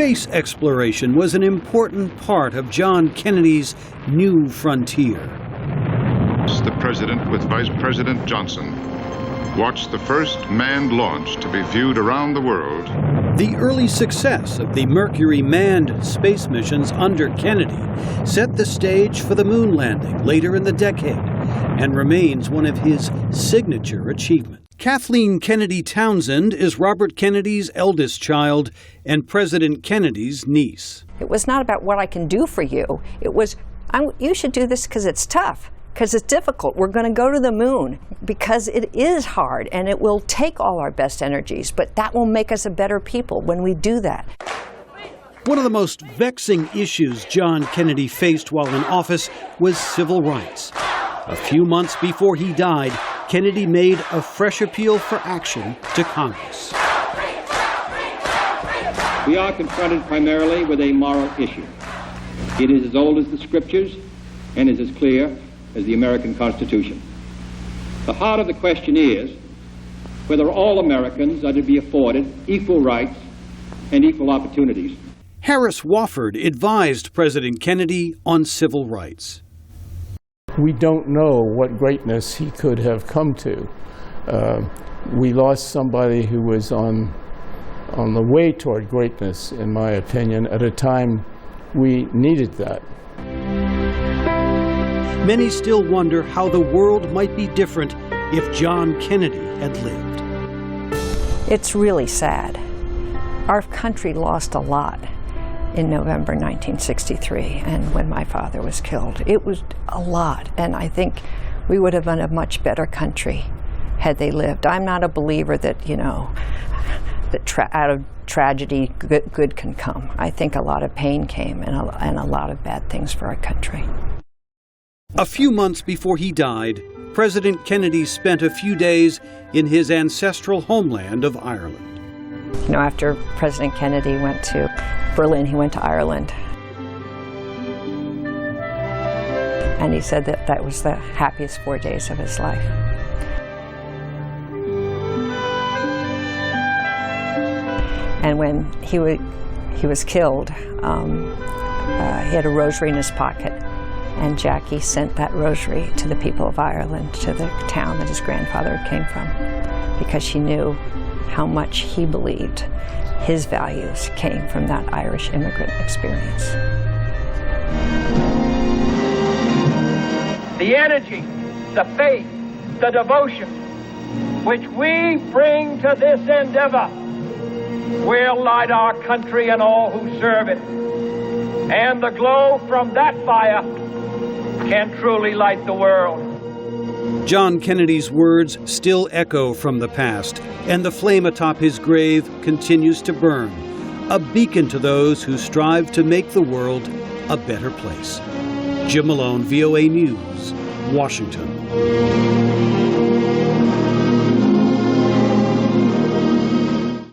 Space exploration was an important part of John Kennedy's new frontier. The President with Vice President Johnson watched the first manned launch to be viewed around the world. The early success of the Mercury manned space missions under Kennedy set the stage for the moon landing later in the decade and remains one of his signature achievements. Kathleen Kennedy Townsend is Robert Kennedy's eldest child and President Kennedy's niece. It was not about what I can do for you. It was, you should do this because it's tough, because it's difficult. We're going to go to the moon because it is hard and it will take all our best energies, but that will make us a better people when we do that. One of the most vexing issues John Kennedy faced while in office was civil rights. A few months before he died, Kennedy made a fresh appeal for action to Congress. We are confronted primarily with a moral issue. It is as old as the scriptures and is as clear as the American Constitution. The heart of the question is whether all Americans are to be afforded equal rights and equal opportunities. Harris Wofford advised President Kennedy on civil rights. We don't know what greatness he could have come to. We lost somebody who was on the way toward greatness, in my opinion, at a time we needed that. Many still wonder how the world might be different if John Kennedy had lived. It's really sad. Our country lost a lot in November 1963 and when my father was killed. It was a lot, and I think we would have been a much better country had they lived. I'm not a believer that, you know, that out of tragedy good can come. I think a lot of pain came and a lot of bad things for our country. A few months before he died, President Kennedy spent a few days in his ancestral homeland of Ireland. You know, after President Kennedy went to Berlin, he went to Ireland. And he said that that was the happiest 4 days of his life. And when he was killed, he had a rosary in his pocket. And Jackie sent that rosary to the people of Ireland, to the town that his grandfather came from, because she knew how much he believed his values came from that Irish immigrant experience. The energy, the faith, the devotion which we bring to this endeavor will light our country and all who serve it. And the glow from that fire can truly light the world. John Kennedy's words still echo from the past, and the flame atop his grave continues to burn, a beacon to those who strive to make the world a better place. Jim Malone, VOA News, Washington.